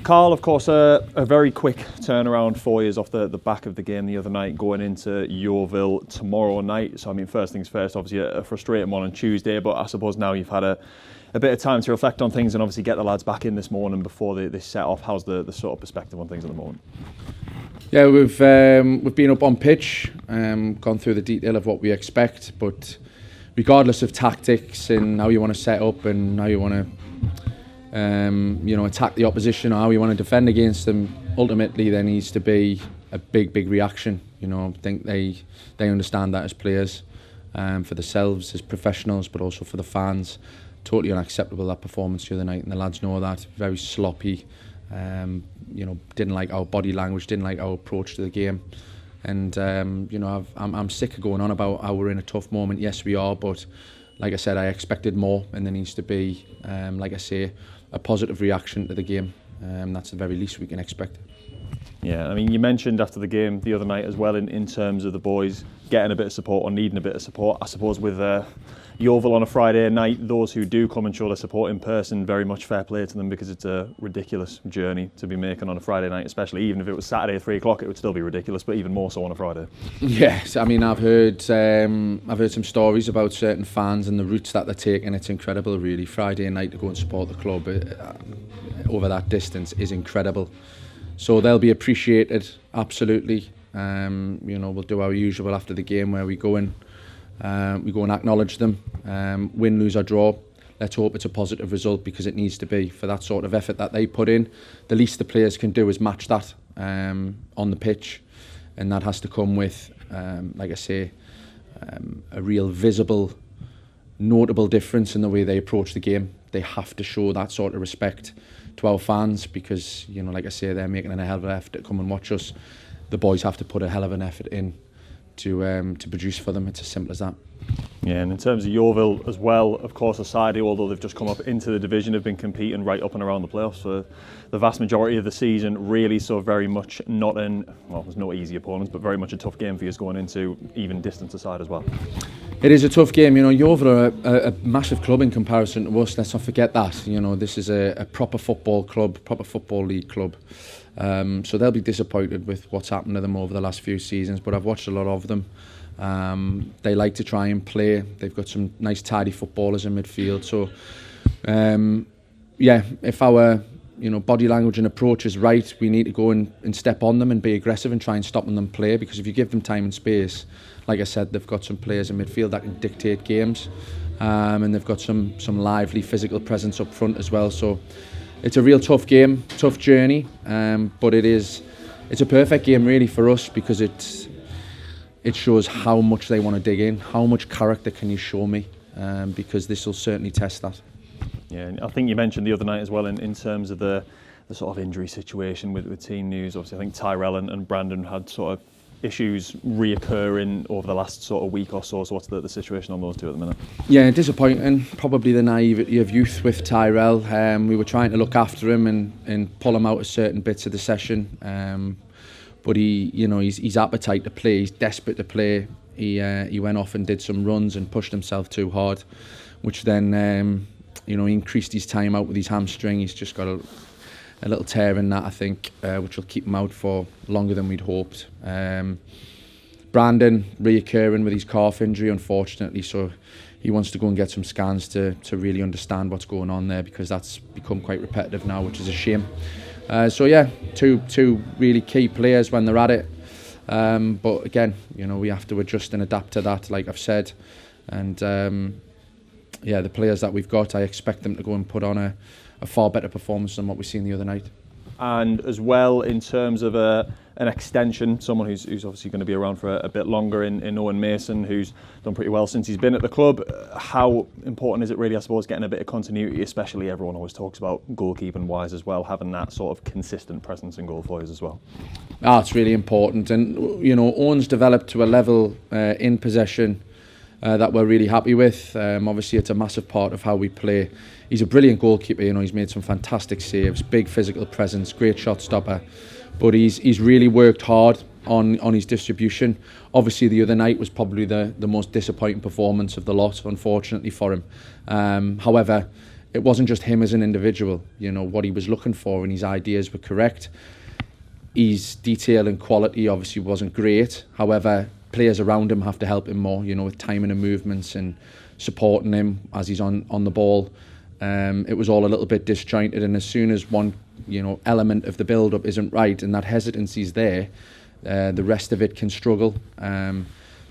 Carl, of course, a very quick turnaround 4 years off the back of the game the other night, going into Yeovil tomorrow night. So, I mean, first things first, obviously a frustrating one on Tuesday, but I suppose now you've had a bit of time to reflect on things and obviously get the lads back in this morning before they set off. How's the sort of perspective on things at the moment? Yeah, we've been up on pitch, gone through the detail of what we expect, but regardless of tactics and how you want to set up and how you want to attack the opposition or how you want to defend against them, ultimately there needs to be a big reaction. I think they understand that as players, for themselves as professionals, but also for the fans. Totally unacceptable, that performance the other night, and the lads know that. Very sloppy. Didn't like our body language, didn't like our approach to the game, and I'm sick of going on about how we're in a tough moment. Yes, we are, but like I said, I expected more, and there needs to be, like I say, a positive reaction to the game. That's the very least we can expect. Yeah, I mean, you mentioned after the game the other night as well, in terms of the boys getting a bit of support or needing a bit of support. I suppose with Yeovil on a Friday night, those who do come and show their support in person, very much fair play to them, because it's a ridiculous journey to be making on a Friday night, especially. Even if it was Saturday at 3 o'clock, it would still be ridiculous, but even more so on a Friday. Yes, I mean, I've heard some stories about certain fans and the routes that they're taking. It's incredible, really. Friday night to go and support the club over that distance is incredible. So they'll be appreciated, absolutely. We'll do our usual after the game, where we go and acknowledge them, win, lose or draw. Let's hope it's a positive result, because it needs to be. For that sort of effort that they put in, the least the players can do is match that on the pitch, and that has to come with, like I say, a real visible, notable difference in the way they approach the game. They have to show that sort of respect to our fans, because, like I say, they're making a hell of an effort to come and watch us. The boys have to put a hell of an effort in to produce for them. It's as simple as that. Yeah, and in terms of Yeovil as well, of course, a side who, although they've just come up into the division, have been competing right up and around the playoffs for the vast majority of the season. Really, so very much there's no easy opponents, but very much a tough game for you going into, even distance aside as well. It is a tough game. Yeovil are a massive club in comparison to us. Let's not forget that. This is a proper football club, proper football league club. So they'll be disappointed with what's happened to them over the last few seasons, but I've watched a lot of them. They like to try and play. They've got some nice tidy footballers in midfield. So if our body language and approach is right, we need to go and step on them and be aggressive and try and stop them play, because if you give them time and space, like I said, they've got some players in midfield that can dictate games, and they've got some lively physical presence up front as well. So it's a real tough game, tough journey, but it's a perfect game really for us, because it shows how much they want to dig in, how much character can you show me, because this will certainly test that. Yeah, and I think you mentioned the other night as well in terms of the sort of injury situation with team news. Obviously, I think Tyrell and Brandon had sort of issues reoccurring over the last sort of week or so. So what's the situation on those two at the minute? Yeah, disappointing. Probably the naivety of youth with Tyrell. We were trying to look after him and pull him out of certain bits of the session. But his appetite to play, he's desperate to play. He went off and did some runs and pushed himself too hard, which then he increased his time out with his hamstring. He's just got a little tear in that, I think, which will keep him out for longer than we'd hoped. Brandon reoccurring with his calf injury, unfortunately, so he wants to go and get some scans to really understand what's going on there, because that's become quite repetitive now, which is a shame. Two really key players when they're at it, but again, we have to adjust and adapt to that, like I've said, and the players that we've got, I expect them to go and put on a far better performance than what we've seen the other night. And as well, in terms of an extension, someone who's obviously going to be around for a bit longer in Owen Mason, who's done pretty well since he's been at the club. How important is it really, I suppose, getting a bit of continuity, especially everyone always talks about goalkeeping wise as well, having that sort of consistent presence in goal for us as well? It's really important, and Owen's developed to a level in possession that we're really happy with. Obviously, it's a massive part of how we play. He's a brilliant goalkeeper. He's made some fantastic saves, big physical presence, great shot stopper. But he's really worked hard on his distribution. Obviously, the other night was probably the most disappointing performance of the lot, unfortunately for him. However, it wasn't just him as an individual. You know, what he was looking for and his ideas were correct. His detail and quality obviously wasn't great. However, players around him have to help him more, you know, with timing and movements and supporting him as he's on the ball. It was all a little bit disjointed, and as soon as one, you know, element of the build-up isn't right and that hesitancy's there, the rest of it can struggle.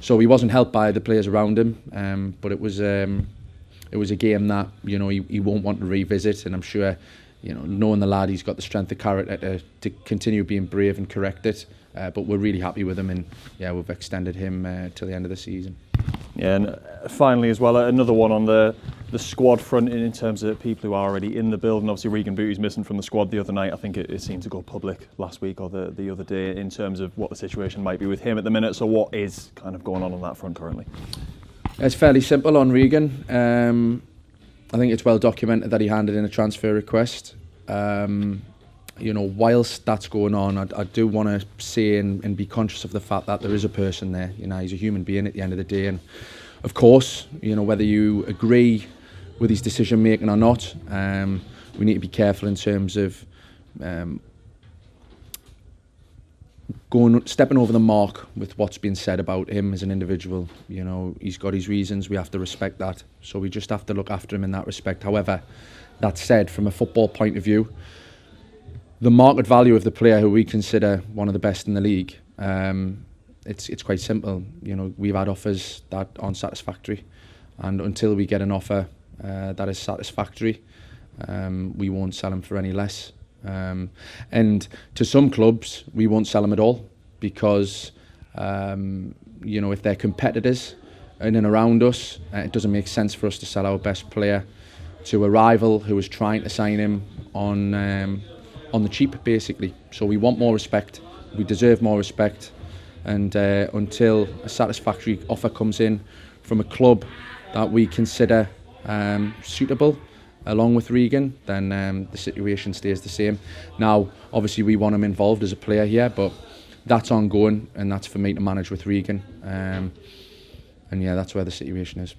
So he wasn't helped by the players around him, but it was a game that, you know, he won't want to revisit, and I'm sure, you know, knowing the lad, he's got the strength of character to continue being brave and correct it. But we're really happy with him, and yeah, we've extended him till the end of the season. Yeah, and finally as well, another one on the squad front in terms of people who are already in the building. Obviously, Regan Boot is missing from the squad the other night. I think it seemed to go public last week or the other day in terms of what the situation might be with him at the minute. So what is kind of going on that front currently? It's fairly simple on Regan. I think it's well documented that he handed in a transfer request. You know, whilst that's going on, I do want to say and be conscious of the fact that there is a person there. You know, he's a human being at the end of the day, and of course, you know, whether you agree with his decision making or not, we need to be careful in terms of stepping over the mark with what's been said about him as an individual. You know, he's got his reasons. We have to respect that. So we just have to look after him in that respect. However, that said, from a football point of view, the market value of the player who we consider one of the best in the league, it's quite simple. You know, we've had offers that aren't satisfactory, and until we get an offer that is satisfactory, we won't sell him for any less. And to some clubs, we won't sell them at all because, you know, if they're competitors in and around us, it doesn't make sense for us to sell our best player to a rival who is trying to sign him on the cheap, basically. So we want more respect. We deserve more respect. And until a satisfactory offer comes in from a club that we consider suitable, along with Regan, then the situation stays the same. Now, obviously, we want him involved as a player here, but that's ongoing, and that's for me to manage with Regan. And yeah, that's where the situation is.